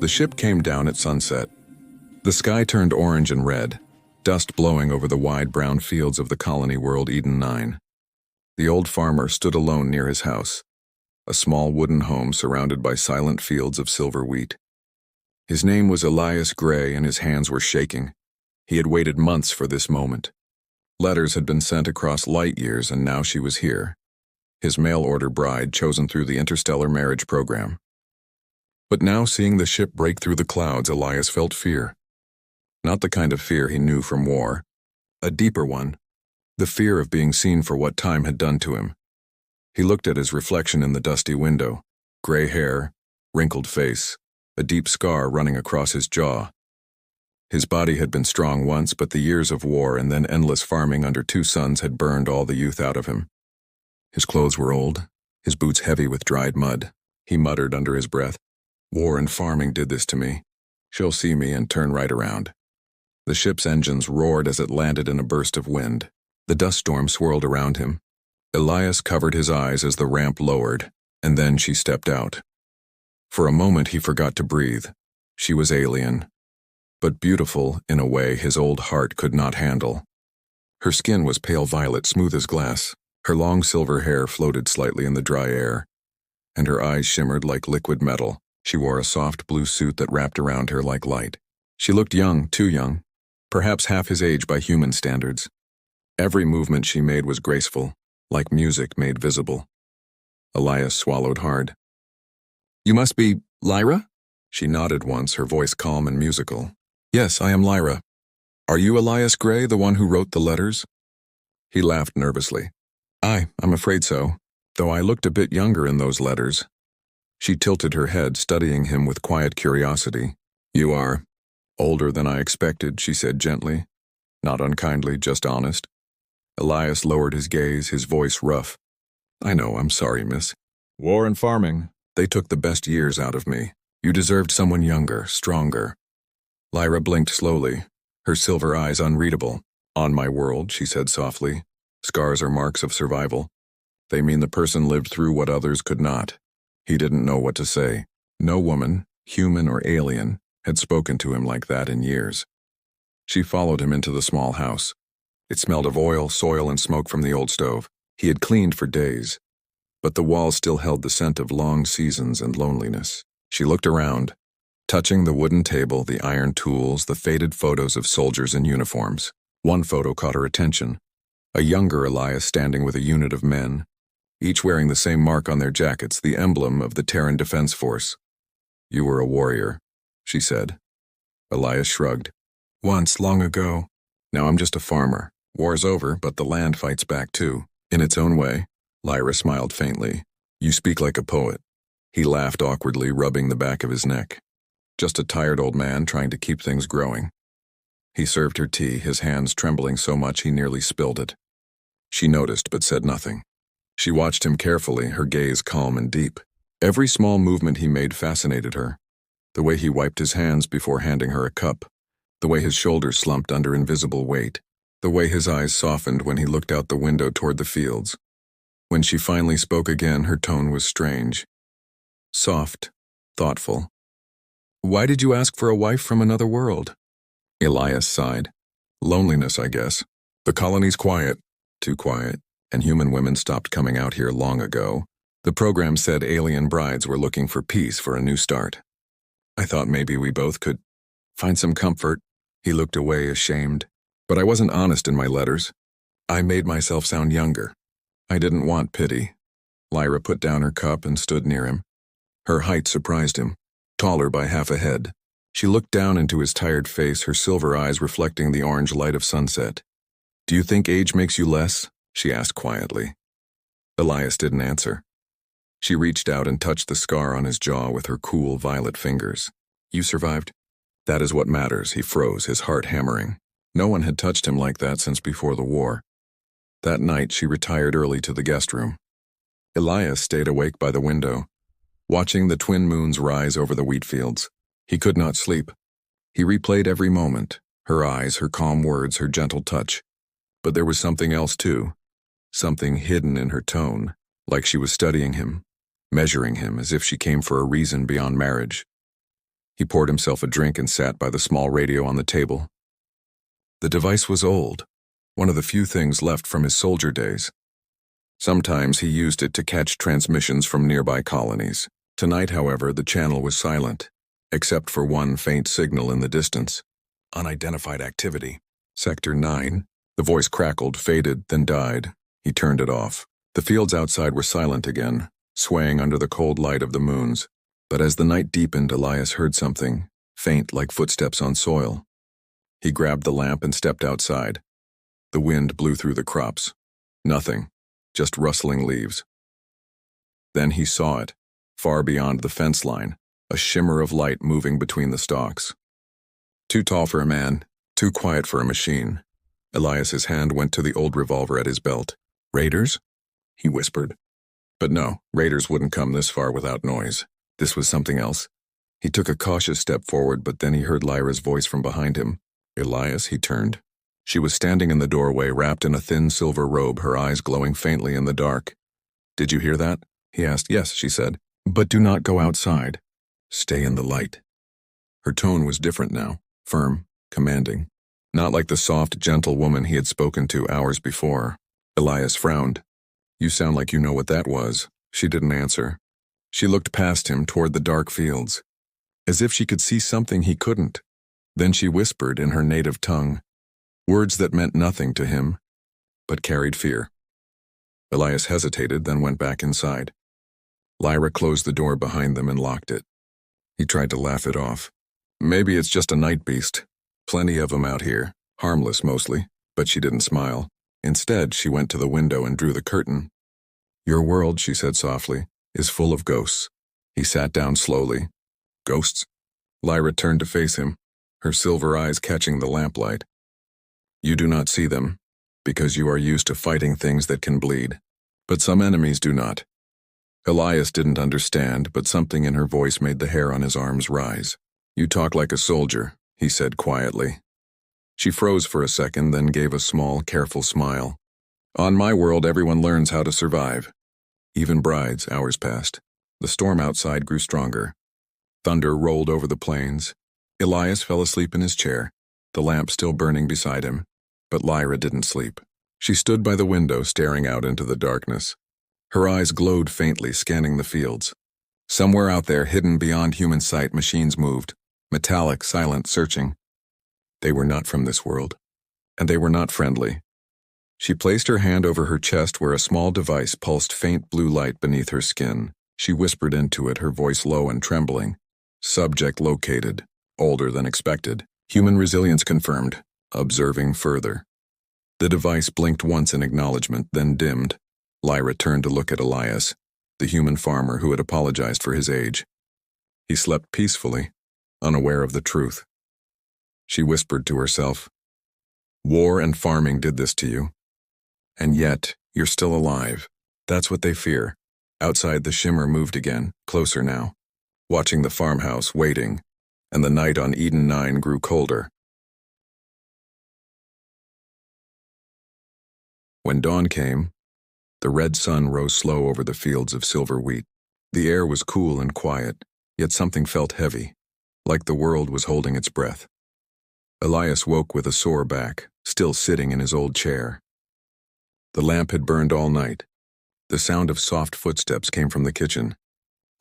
The ship came down at sunset. The sky turned orange and red, dust blowing over the wide brown fields of the colony world Eden 9. The old farmer stood alone near his house, a small wooden home surrounded by silent fields of silver wheat. His name was Elias Gray, and his hands were shaking. He had waited months for this moment. Letters had been sent across light years, and now she was here, his mail-order bride chosen through the interstellar marriage program. But now, seeing the ship break through the clouds, Elias felt fear. Not the kind of fear he knew from war. A deeper one. The fear of being seen for what time had done to him. He looked at his reflection in the dusty window. Gray hair, wrinkled face, a deep scar running across his jaw. His body had been strong once, but the years of war and then endless farming under 2 suns had burned all the youth out of him. His clothes were old, his boots heavy with dried mud. He muttered under his breath, "War and farming did this to me. She'll see me and turn right around." The ship's engines roared as it landed in a burst of wind. The dust storm swirled around him. Elias covered his eyes as the ramp lowered, and then she stepped out. For a moment he forgot to breathe. She was alien, but beautiful in a way his old heart could not handle. Her skin was pale violet, smooth as glass. Her long silver hair floated slightly in the dry air, and her eyes shimmered like liquid metal. She wore a soft blue suit that wrapped around her like light. She looked young, too young, perhaps half his age by human standards. Every movement she made was graceful, like music made visible. Elias swallowed hard. "You must be Lyra?" She nodded once, her voice calm and musical. "Yes, I am Lyra. Are you Elias Gray, the one who wrote the letters?" He laughed nervously. I'm afraid so, though I looked a bit younger in those letters." She tilted her head, studying him with quiet curiosity. "You are older than I expected," she said gently. Not unkindly, just honest. Elias lowered his gaze, his voice rough. "I know, I'm sorry, miss. War and farming, they took the best years out of me. You deserved someone younger, stronger." Lyra blinked slowly, her silver eyes unreadable. "On my world," she said softly, "scars are marks of survival. They mean the person lived through what others could not." He didn't know what to say. No woman, human or alien, had spoken to him like that in years. She followed him into the small house. It smelled of oil, soil, and smoke from the old stove. He had cleaned for days, but the walls still held the scent of long seasons and loneliness. She looked around, touching the wooden table, the iron tools, the faded photos of soldiers in uniforms. One photo caught her attention. A younger Elias standing with a unit of men, each wearing the same mark on their jackets, the emblem of the Terran Defense Force. "You were a warrior," she said. Elias shrugged. "Once, long ago. Now I'm just a farmer. War's over, but the land fights back too. In its own way." Lyra smiled faintly. "You speak like a poet." He laughed awkwardly, rubbing the back of his neck. "Just a tired old man trying to keep things growing." He served her tea, his hands trembling so much he nearly spilled it. She noticed but said nothing. She watched him carefully, her gaze calm and deep. Every small movement he made fascinated her. The way he wiped his hands before handing her a cup, the way his shoulders slumped under invisible weight, the way his eyes softened when he looked out the window toward the fields. When she finally spoke again, her tone was strange. Soft, thoughtful. "Why did you ask for a wife from another world?" Elias sighed. "Loneliness, I guess. The colony's quiet, too quiet, and human women stopped coming out here long ago. The program said alien brides were looking for peace, for a new start. I thought maybe we both could find some comfort." He looked away, ashamed. "But I wasn't honest in my letters. I made myself sound younger. I didn't want pity." Lyra put down her cup and stood near him. Her height surprised him, taller by half a head. She looked down into his tired face, her silver eyes reflecting the orange light of sunset. "Do you think age makes you less?" she asked quietly. Elias didn't answer. She reached out and touched the scar on his jaw with her cool violet fingers. "You survived?" "That is what matters." He froze, his heart hammering. No one had touched him like that since before the war. That night she retired early to the guest room. Elias stayed awake by the window, watching the twin moons rise over the wheat fields. He could not sleep. He replayed every moment, her eyes, her calm words, her gentle touch. But there was something else too, something hidden in her tone, like she was studying him, measuring him as if she came for a reason beyond marriage. He poured himself a drink and sat by the small radio on the table. The device was old, one of the few things left from his soldier days. Sometimes he used it to catch transmissions from nearby colonies. Tonight, however, the channel was silent, except for one faint signal in the distance. Unidentified activity. Sector 9. The voice crackled, faded, then died. He turned it off. The fields outside were silent again, swaying under the cold light of the moons. But as the night deepened, Elias heard something, faint like footsteps on soil. He grabbed the lamp and stepped outside. The wind blew through the crops. Nothing, just rustling leaves. Then he saw it, far beyond the fence line, a shimmer of light moving between the stalks. Too tall for a man, too quiet for a machine. Elias's hand went to the old revolver at his belt. Raiders? He whispered. But no, raiders wouldn't come this far without noise. This was something else. He took a cautious step forward, but then he heard Lyra's voice from behind him. Elias, he turned. She was standing in the doorway, wrapped in a thin silver robe, her eyes glowing faintly in the dark. Did you hear that? He asked. Yes, she said. But do not go outside. Stay in the light. Her tone was different now, firm, commanding. Not like the soft, gentle woman he had spoken to hours before. Elias frowned. You sound like you know what that was. She didn't answer. She looked past him toward the dark fields, as if she could see something he couldn't. Then she whispered in her native tongue, words that meant nothing to him, but carried fear. Elias hesitated, then went back inside. Lyra closed the door behind them and locked it. He tried to laugh it off. Maybe it's just a night beast. Plenty of them out here, harmless mostly, but she didn't smile. Instead, she went to the window and drew the curtain. Your world, she said softly, is full of ghosts. He sat down slowly. Ghosts? Lyra turned to face him, her silver eyes catching the lamplight. You do not see them, because you are used to fighting things that can bleed. But some enemies do not. Elias didn't understand, but something in her voice made the hair on his arms rise. You talk like a soldier, he said quietly. She froze for a second, then gave a small, careful smile. On my world, everyone learns how to survive. Even brides. Hours passed. The storm outside grew stronger. Thunder rolled over the plains. Elias fell asleep in his chair, the lamp still burning beside him. But Lyra didn't sleep. She stood by the window, staring out into the darkness. Her eyes glowed faintly, scanning the fields. Somewhere out there, hidden beyond human sight, machines moved, metallic, silent, searching. They were not from this world, and they were not friendly. She placed her hand over her chest where a small device pulsed faint blue light beneath her skin. She whispered into it, her voice low and trembling. Subject located. Older than expected. Human resilience confirmed. Observing further. The device blinked once in acknowledgement, then dimmed. Lyra turned to look at Elias, the human farmer who had apologized for his age. He slept peacefully, unaware of the truth. She whispered to herself, War and farming did this to you. And yet, you're still alive. That's what they fear. Outside, the shimmer moved again, closer now. Watching the farmhouse, waiting, and the night on Eden 9 grew colder. When dawn came, the red sun rose slow over the fields of silver wheat. The air was cool and quiet, yet something felt heavy, like the world was holding its breath. Elias woke with a sore back, still sitting in his old chair. The lamp had burned all night. The sound of soft footsteps came from the kitchen.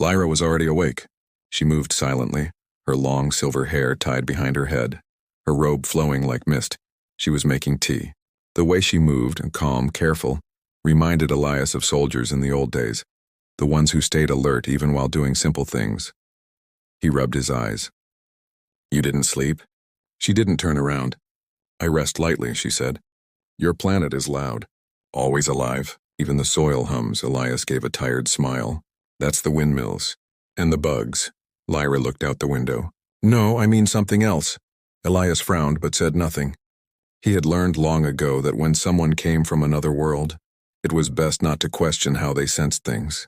Lyra was already awake. She moved silently, her long silver hair tied behind her head, her robe flowing like mist. She was making tea. The way she moved, calm, careful, reminded Elias of soldiers in the old days, the ones who stayed alert even while doing simple things. He rubbed his eyes. You didn't sleep? She didn't turn around. I rest lightly, she said. Your planet is loud. Always alive. Even the soil hums. Elias gave a tired smile. That's the windmills. And the bugs. Lyra looked out the window. No, I mean something else. Elias frowned but said nothing. He had learned long ago that when someone came from another world, it was best not to question how they sensed things.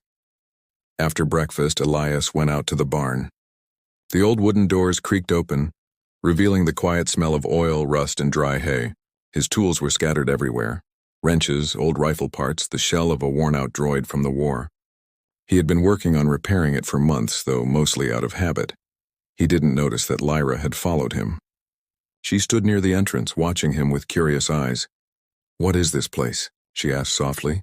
After breakfast, Elias went out to the barn. The old wooden doors creaked open, revealing the quiet smell of oil, rust, and dry hay. His tools were scattered everywhere. Wrenches, old rifle parts, the shell of a worn-out droid from the war. He had been working on repairing it for months, though mostly out of habit. He didn't notice that Lyra had followed him. She stood near the entrance, watching him with curious eyes. "What is this place?" she asked softly.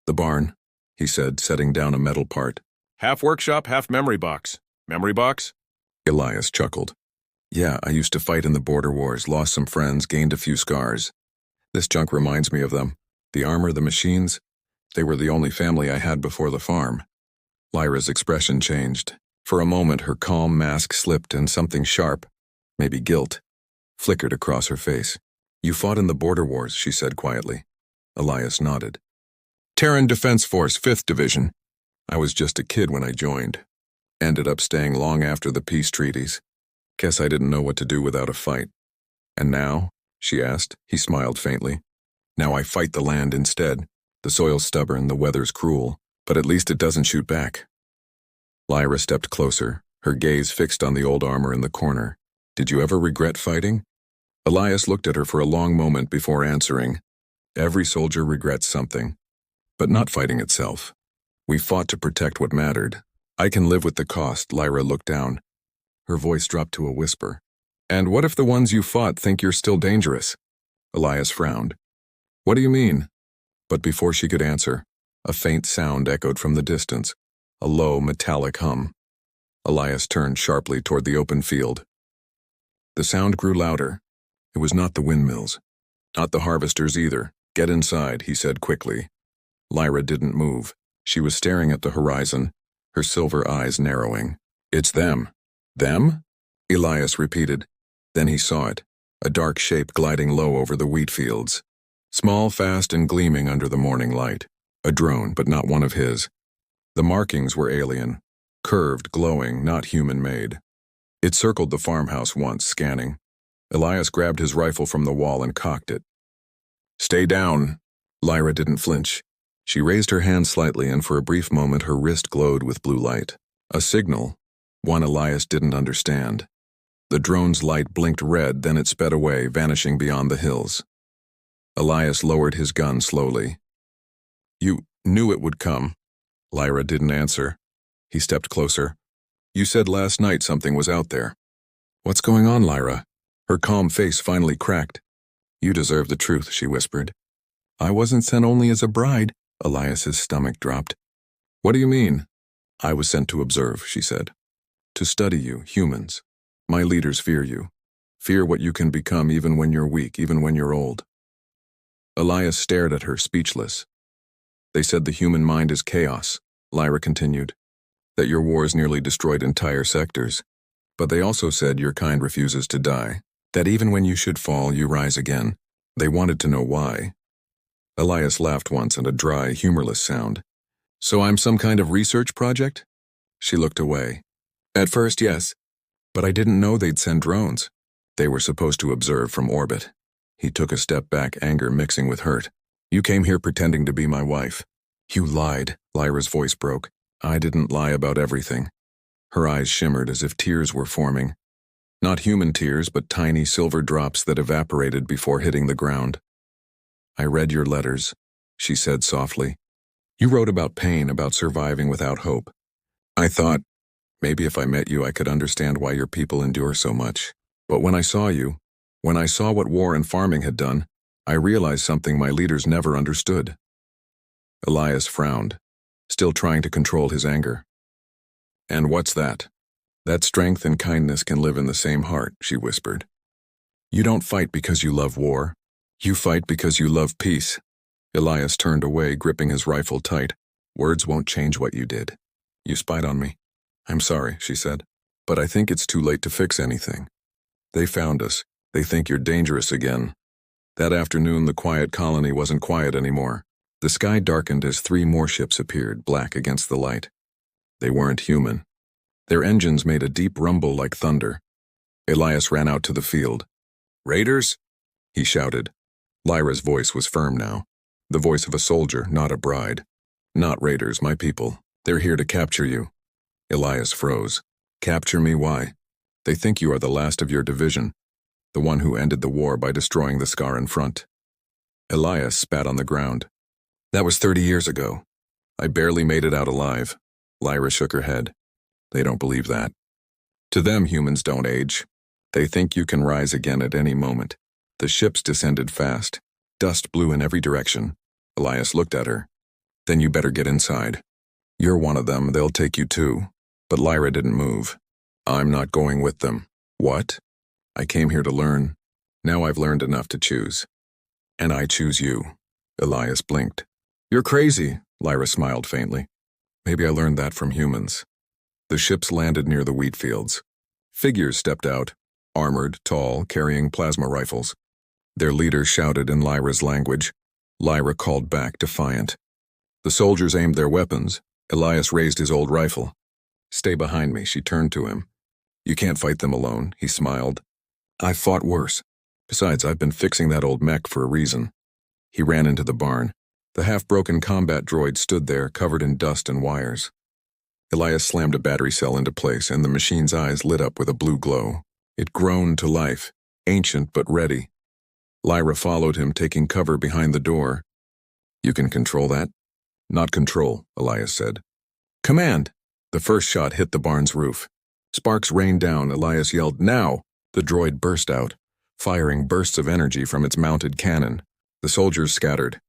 "The barn," he said, setting down a metal part. Half workshop, half memory box. Memory box? Elias chuckled. "Yeah, I used to fight in the border wars, lost some friends, gained a few scars. This junk reminds me of them. The armor, the machines, they were the only family I had before the farm." Lyra's expression changed. For a moment, her calm mask slipped and something sharp, maybe guilt, flickered across her face. "You fought in the border wars," she said quietly. Elias nodded. "Terran Defense Force, 5th Division. I was just a kid when I joined. Ended up staying long after the peace treaties. Guess I didn't know what to do without a fight. And now?" she asked. He smiled faintly. "Now I fight the land instead. The soil's stubborn, the weather's cruel, but at least it doesn't shoot back." Lyra stepped closer, her gaze fixed on the old armor in the corner. "Did you ever regret fighting?" Elias looked at her for a long moment before answering. "Every soldier regrets something, but not fighting itself. We fought to protect what mattered. I can live with the cost." Lyra looked down. Her voice dropped to a whisper. "And what if the ones you fought think you're still dangerous?" Elias frowned. "What do you mean?" But before she could answer, a faint sound echoed from the distance, a low, metallic hum. Elias turned sharply toward the open field. The sound grew louder. It was not the windmills. Not the harvesters either. "Get inside," he said quickly. Lyra didn't move. She was staring at the horizon, her silver eyes narrowing. "It's them." "Them?" Elias repeated. Then he saw it, a dark shape gliding low over the wheat fields. Small, fast, and gleaming under the morning light. A drone, but not one of his. The markings were alien, curved, glowing, not human-made. It circled the farmhouse once, scanning. Elias grabbed his rifle from the wall and cocked it. "Stay down." Lyra didn't flinch. She raised her hand slightly, and for a brief moment her wrist glowed with blue light. A signal, one Elias didn't understand. The drone's light blinked red, then it sped away, vanishing beyond the hills. Elias lowered his gun slowly. "You knew it would come." Lyra didn't answer. He stepped closer. "You said last night something was out there." "What's going on, Lyra?" Her calm face finally cracked. "You deserve the truth," she whispered. "I wasn't sent only as a bride." Elias's stomach dropped. "What do you mean?" "I was sent to observe," she said. "To study you, humans. My leaders fear you. Fear what you can become even when you're weak, even when you're old." Elias stared at her, speechless. "They said the human mind is chaos," Lyra continued. "That your wars nearly destroyed entire sectors. But they also said your kind refuses to die. That even when you should fall, you rise again. They wanted to know why." Elias laughed once in a dry, humorless sound. "So I'm some kind of research project?" She looked away. "At first, yes. But I didn't know they'd send drones. They were supposed to observe from orbit." He took a step back, anger mixing with hurt. "You came here pretending to be my wife." "You lied," Lyra's voice broke. "I didn't lie about everything." Her eyes shimmered as if tears were forming. Not human tears, but tiny silver drops that evaporated before hitting the ground. "I read your letters," she said softly. "You wrote about pain, about surviving without hope. I thought, maybe if I met you I could understand why your people endure so much. But when I saw you, when I saw what war and farming had done, I realized something my leaders never understood." Elias frowned, still trying to control his anger. "And what's that?" "That strength and kindness can live in the same heart," she whispered. "You don't fight because you love war. You fight because you love peace." Elias turned away, gripping his rifle tight. "Words won't change what you did. You spied on me." "I'm sorry," she said, "but I think it's too late to fix anything. They found us. They think you're dangerous again." That afternoon, the quiet colony wasn't quiet anymore. The sky darkened as 3 more ships appeared, black against the light. They weren't human. Their engines made a deep rumble like thunder. Elias ran out to the field. "Raiders?" he shouted. Lyra's voice was firm now, the voice of a soldier, not a bride. "Not raiders, my people. They're here to capture you." Elias froze. "Capture me? Why?" "They think you are the last of your division, the one who ended the war by destroying the scar in front." Elias spat on the ground. "That was 30 years ago. I barely made it out alive." Lyra shook her head. "They don't believe that." To them, humans don't age. They think you can rise again at any moment. The ships descended fast. Dust blew in every direction. Elias looked at her. Then you better get inside. You're one of them, they'll take you too. But Lyra didn't move. I'm not going with them. What? I came here to learn. Now I've learned enough to choose. And I choose you. Elias blinked. You're crazy, Lyra smiled faintly. Maybe I learned that from humans. The ships landed near the wheat fields. Figures stepped out, armored, tall, carrying plasma rifles. Their leader shouted in Lyra's language. Lyra called back, defiant. The soldiers aimed their weapons. Elias raised his old rifle. Stay behind me, she turned to him. You can't fight them alone, he smiled. I've fought worse. Besides, I've been fixing that old mech for a reason. He ran into the barn. The half-broken combat droid stood there, covered in dust and wires. Elias slammed a battery cell into place, and the machine's eyes lit up with a blue glow. It groaned to life, ancient but ready. Lyra followed him, taking cover behind the door. You can control that? Not control, Elias said. Command! The first shot hit the barn's roof. Sparks rained down. Elias yelled, now! The droid burst out, firing bursts of energy from its mounted cannon. The soldiers scattered.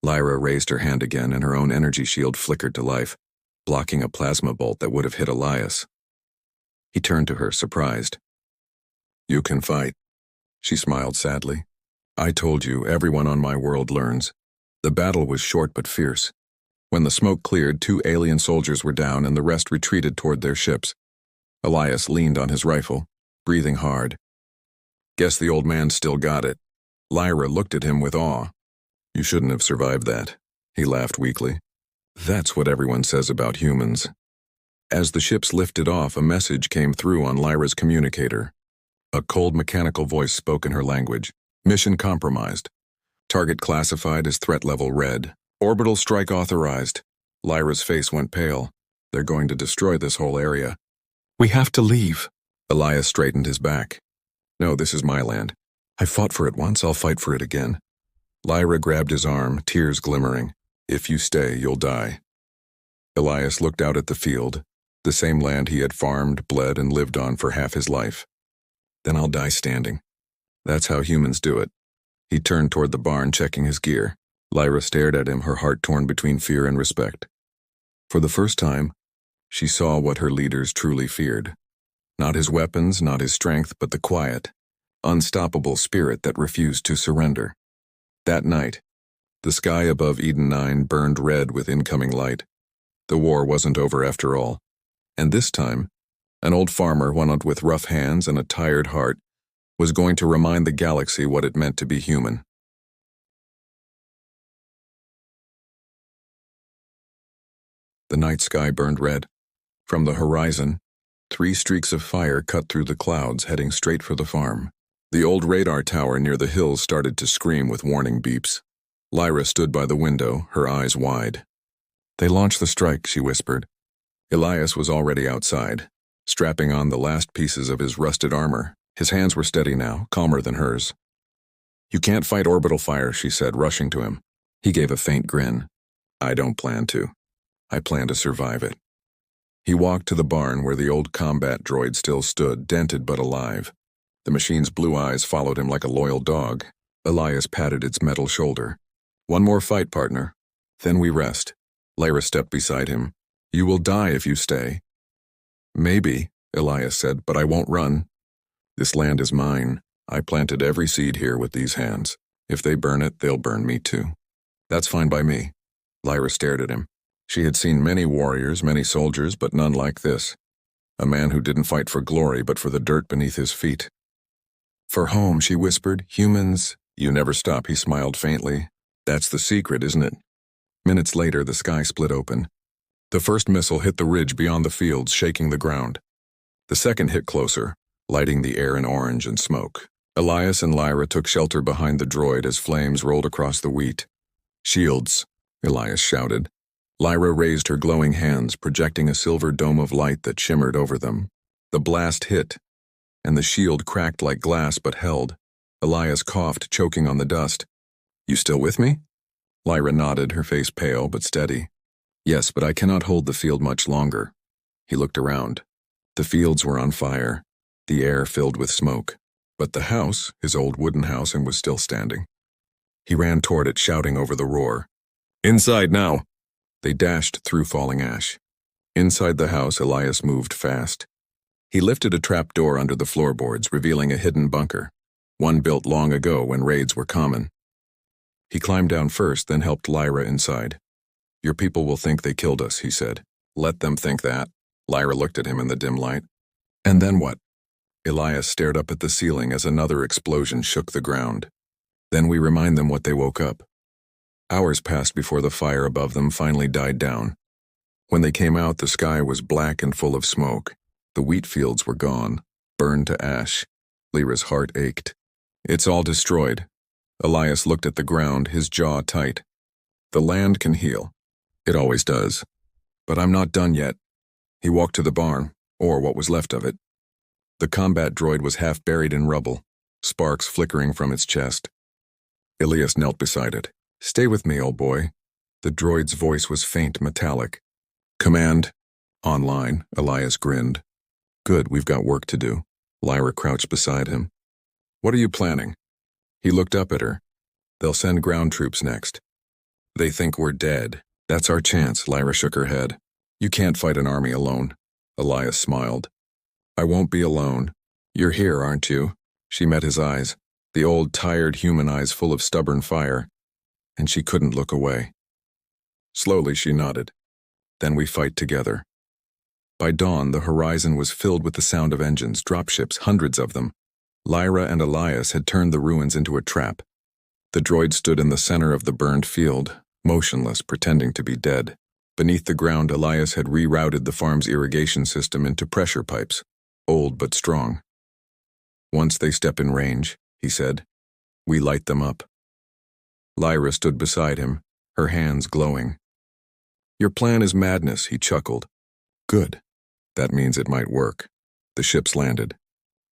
Lyra raised her hand again, and her own energy shield flickered to life, blocking a plasma bolt that would have hit Elias. He turned to her, surprised. You can fight. She smiled sadly. I told you, everyone on my world learns. The battle was short but fierce. When the smoke cleared, 2 alien soldiers were down and the rest retreated toward their ships. Elias leaned on his rifle, breathing hard. Guess the old man still got it. Lyra looked at him with awe. You shouldn't have survived that. He laughed weakly. That's what everyone says about humans. As the ships lifted off, a message came through on Lyra's communicator. A cold mechanical voice spoke in her language. Mission compromised. Target classified as threat level red. Orbital strike authorized. Lyra's face went pale. They're going to destroy this whole area. We have to leave. Elias straightened his back. No, this is my land. I fought for it once, I'll fight for it again. Lyra grabbed his arm, tears glimmering. If you stay, you'll die. Elias looked out at the field, the same land he had farmed, bled, and lived on for half his life. Then I'll die standing. That's how humans do it. He turned toward the barn, checking his gear. Lyra stared at him, her heart torn between fear and respect. For the first time, she saw what her leaders truly feared. Not his weapons, not his strength, but the quiet, unstoppable spirit that refused to surrender. That night, the sky above Eden 9 burned red with incoming light. The war wasn't over after all. And this time, an old farmer, one with rough hands and a tired heart, was going to remind the galaxy what it meant to be human. The night sky burned red. From the horizon, 3 streaks of fire cut through the clouds, heading straight for the farm. The old radar tower near the hills started to scream with warning beeps. Lyra stood by the window, her eyes wide. They launched the strike, she whispered. Elias was already outside, strapping on the last pieces of his rusted armor. His hands were steady now, calmer than hers. You can't fight orbital fire, she said, rushing to him. He gave a faint grin. I don't plan to. I plan to survive it. He walked to the barn where the old combat droid still stood, dented but alive. The machine's blue eyes followed him like a loyal dog. Elias patted its metal shoulder. One more fight, partner. Then we rest. Lyra stepped beside him. You will die if you stay. Maybe, Elias said, but I won't run. This land is mine. I planted every seed here with these hands. If they burn it, they'll burn me too. That's fine by me. Lyra stared at him. She had seen many warriors, many soldiers, but none like this. A man who didn't fight for glory, but for the dirt beneath his feet. For home, she whispered. Humans. You never stop, he smiled faintly. That's the secret, isn't it? Minutes later, the sky split open. The first missile hit the ridge beyond the fields, shaking the ground. The second hit closer, lighting the air in orange and smoke. Elias and Lyra took shelter behind the droid as flames rolled across the wheat. Shields, Elias shouted. Lyra raised her glowing hands, projecting a silver dome of light that shimmered over them. The blast hit, and the shield cracked like glass but held. Elias coughed, choking on the dust. You still with me? Lyra nodded, her face pale but steady. Yes, but I cannot hold the field much longer. He looked around. The fields were on fire, the air filled with smoke, but the house, his old wooden house, and was still standing. He ran toward it, shouting over the roar. "Inside now!" They dashed through falling ash. Inside the house, Elias moved fast. He lifted a trap door under the floorboards, revealing a hidden bunker, one built long ago when raids were common. He climbed down first, then helped Lyra inside. "Your people will think they killed us," he said. "Let them think that." Lyra looked at him in the dim light. "And then what?" Elias stared up at the ceiling as another explosion shook the ground. "Then we remind them what they woke up." Hours passed before the fire above them finally died down. When they came out, the sky was black and full of smoke. The wheat fields were gone, burned to ash. Lyra's heart ached. "It's all destroyed." Elias looked at the ground, his jaw tight. "The land can heal. It always does. But I'm not done yet." He walked to the barn, or what was left of it. The combat droid was half buried in rubble, sparks flickering from its chest. Elias knelt beside it. "Stay with me, old boy." The droid's voice was faint, metallic. "Command." "Online," Elias grinned. "Good, we've got work to do." Lyra crouched beside him. "What are you planning?" He looked up at her. "They'll send ground troops next. They think we're dead. That's our chance." Lyra shook her head. "You can't fight an army alone." Elias smiled. "I won't be alone. You're here, aren't you?" She met his eyes, the old, tired human eyes full of stubborn fire, and she couldn't look away. Slowly she nodded. "Then we fight together." By dawn, the horizon was filled with the sound of engines, dropships, hundreds of them. Lyra and Elias had turned the ruins into a trap. The droid stood in the center of the burned field, motionless, pretending to be dead. Beneath the ground, Elias had rerouted the farm's irrigation system into pressure pipes, old but strong. "Once they step in range," he said, "we light them up." Lyra stood beside him, her hands glowing. "Your plan is madness," he chuckled. "Good. That means it might work." The ships landed.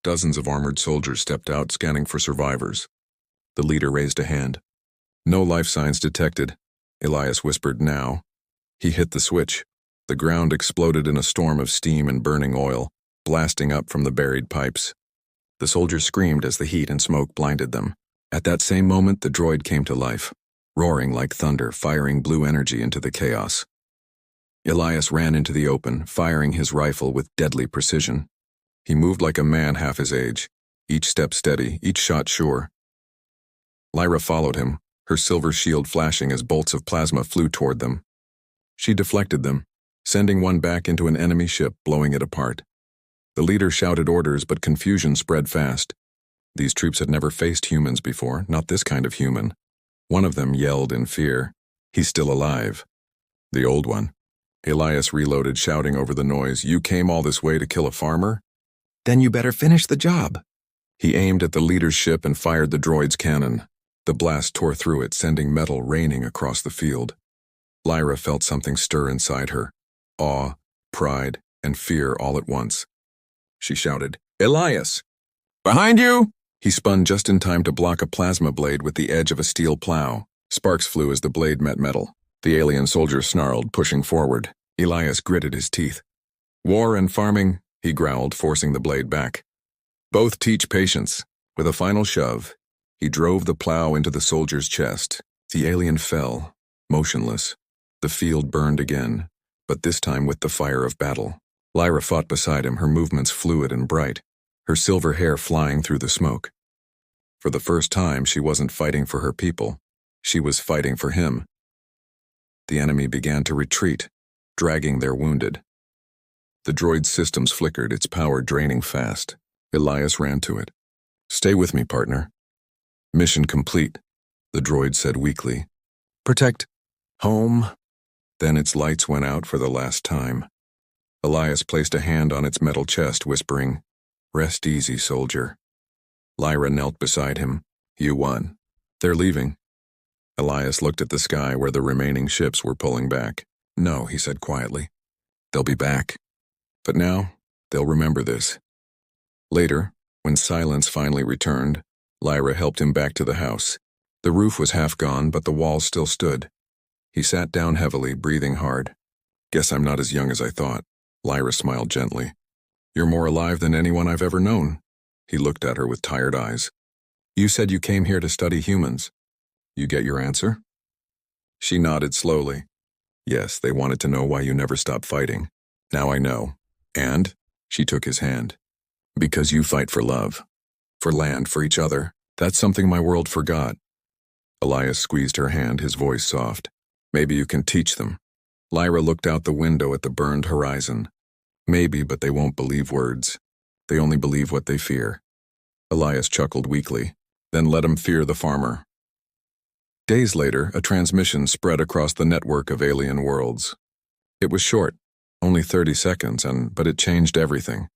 Dozens of armored soldiers stepped out, scanning for survivors. The leader raised a hand. "No life signs detected," Elias whispered. "Now." He hit the switch. The ground exploded in a storm of steam and burning oil, blasting up from the buried pipes. The soldiers screamed as the heat and smoke blinded them. At that same moment, the droid came to life, roaring like thunder, firing blue energy into the chaos. Elias ran into the open, firing his rifle with deadly precision. He moved like a man half his age, each step steady, each shot sure. Lyra followed him, her silver shield flashing as bolts of plasma flew toward them. She deflected them, sending one back into an enemy ship, blowing it apart. The leader shouted orders, but confusion spread fast. These troops had never faced humans before, not this kind of human. One of them yelled in fear. "He's still alive." "The old one." Elias reloaded, shouting over the noise. "You came all this way to kill a farmer? Then you better finish the job." He aimed at the leader's ship and fired the droid's cannon. The blast tore through it, sending metal raining across the field. Lyra felt something stir inside her, awe, pride, and fear all at once. She shouted, "Elias! Behind you!" He spun just in time to block a plasma blade with the edge of a steel plow. Sparks flew as the blade met metal. The alien soldier snarled, pushing forward. Elias gritted his teeth. "War and farming," he growled, forcing the blade back. "Both teach patience." With a final shove, he drove the plow into the soldier's chest. The alien fell, motionless. The field burned again, but this time with the fire of battle. Lyra fought beside him, her movements fluid and bright, her silver hair flying through the smoke. For the first time, she wasn't fighting for her people. She was fighting for him. The enemy began to retreat, dragging their wounded. The droid's systems flickered, its power draining fast. Elias ran to it. "Stay with me, partner." "Mission complete," the droid said weakly. "Protect home." Then its lights went out for the last time. Elias placed a hand on its metal chest, whispering, "Rest easy, soldier." Lyra knelt beside him. "You won. They're leaving." Elias looked at the sky where the remaining ships were pulling back. "No," he said quietly. "They'll be back. But now, they'll remember this." Later, when silence finally returned, Lyra helped him back to the house. The roof was half gone, but the walls still stood. He sat down heavily, breathing hard. "Guess I'm not as young as I thought." Lyra smiled gently. You're more alive than anyone I've ever known. He looked at her with tired eyes. You said you came here to study humans. You get your answer? She nodded slowly. Yes, they wanted to know why you never stop fighting. Now I know. And? She took his hand. Because you fight for love. For land, for each other. That's something my world forgot. Elias squeezed her hand, his voice soft. Maybe you can teach them. Lyra looked out the window at the burned horizon. Maybe, but they won't believe words. They only believe what they fear. Elias chuckled weakly. Then let him fear the farmer. Days later, a transmission spread across the network of alien worlds. It was short, only 30 seconds, but it changed everything.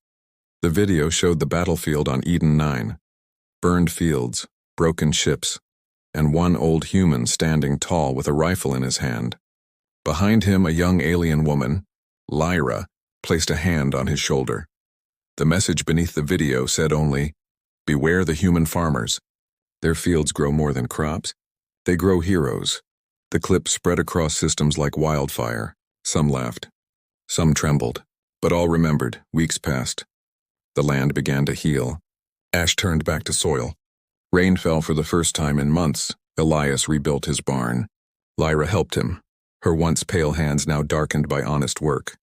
The video showed the battlefield on Eden 9. Burned fields, broken ships, and one old human standing tall with a rifle in his hand. Behind him, a young alien woman, Lyra, placed a hand on his shoulder. The message beneath the video said only, "Beware the human farmers. Their fields grow more than crops. They grow heroes." The clip spread across systems like wildfire. Some laughed. Some trembled. But all remembered. Weeks passed. The land began to heal. Ash turned back to soil. Rain fell for the first time in months. Elias rebuilt his barn. Lyra helped him, her once pale hands now darkened by honest work.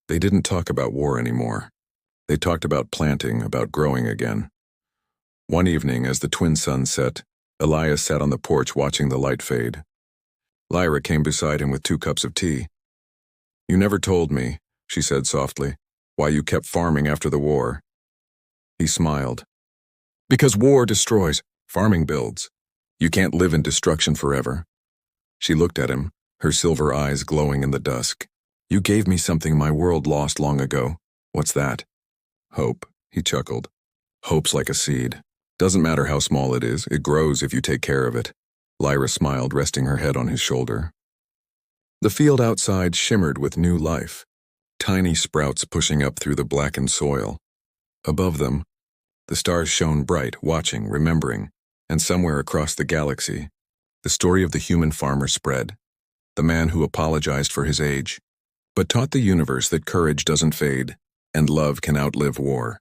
They didn't talk about war anymore. They talked about planting, about growing again. One evening, as the twin suns set, Elias sat on the porch watching the light fade. Lyra came beside him with 2 cups of tea. "You never told me," she said softly, "why you kept farming after the war." He smiled. "Because war destroys, farming builds. You can't live in destruction forever." She looked at him, her silver eyes glowing in the dusk. "You gave me something my world lost long ago. What's that?" "Hope," he chuckled. "Hope's like a seed. Doesn't matter how small it is, it grows if you take care of it." Lyra smiled, resting her head on his shoulder. The field outside shimmered with new life, tiny sprouts pushing up through the blackened soil. Above them, the stars shone bright, watching, remembering, and somewhere across the galaxy, the story of the human farmer spread, the man who apologized for his age, but taught the universe that courage doesn't fade, and love can outlive war.